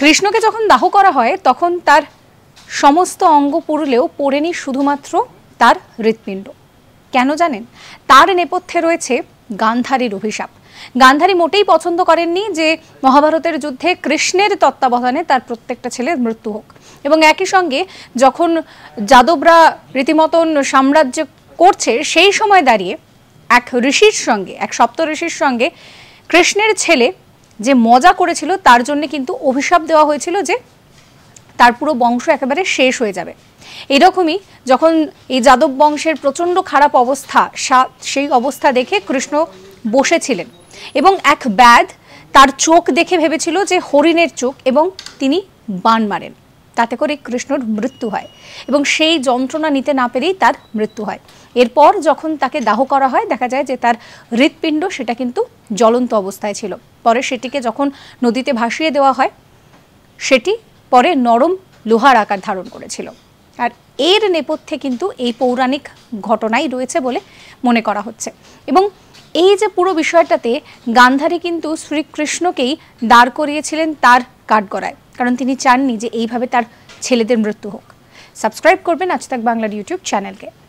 কৃষ্ণকে যখন দাহ করা হয় তখন তার সমস্ত অঙ্গ পুড়লেও পোড়েনি শুধুমাত্র তার হৃৎপিণ্ড। কেন জানেন? তার নেপথ্যে রয়েছে গান্ধারীর অভিশাপ। গান্ধারী মোটেই পছন্দ করেননি যে মহাভারতের যুদ্ধে কৃষ্ণের তত্ত্বাবধানে তার প্রত্যেকটা ছেলের মৃত্যু হোক, এবং একই সঙ্গে যখন যাদবরা রীতিমতন সাম্রাজ্য করছে সেই সময় দাঁড়িয়ে এক ঋষির সঙ্গে, এক সপ্ত ঋষির সঙ্গে কৃষ্ণের ছেলে যে মজা করেছিল তার জন্য কিন্তু অভিশাপ দেওয়া হয়েছিল যে তার পুরো বংশ একেবারে শেষ হয়ে যাবে। এরকমই যখন এই যাদব বংশের প্রচণ্ড খারাপ অবস্থা, সেই অবস্থা দেখে কৃষ্ণ বসেছিলেন এবং এক ব্যাধ তার চোখ দেখে ভেবেছিল যে হরিণের চোখ, এবং তিনি বাণ মারেন, তাতে করে কৃষ্ণর মৃত্যু হয় এবং সেই যন্ত্রণা নিতে না পেরেই তার মৃত্যু হয়। এরপর যখন তাকে দাহ করা হয় দেখা যায় যে তার হৃৎপিণ্ড সেটা কিন্তু জ্বলন্ত অবস্থায় ছিল। পরে সেটিকে যখন নদীতে ভাসিয়ে দেওয়া হয় সেটি পরে নরম লোহার আকার ধারণ করেছিল। আর এর নেপথ্যে কিন্তু এই পৌরাণিক ঘটনাই রয়েছে বলে মনে করা হচ্ছে। এবং এই যে পুরো বিষয়টাতে গান্ধারী কিন্তু শ্রীকৃষ্ণকেই দাঁড় করিয়েছিলেন তার কাঠগড়ায়, কারণ তিনি চাননি যে এইভাবে তার ছেলেদের মৃত্যু হোক। সাবস্ক্রাইব করবেন আজ তাক বাংলার ইউটিউব চ্যানেলকে।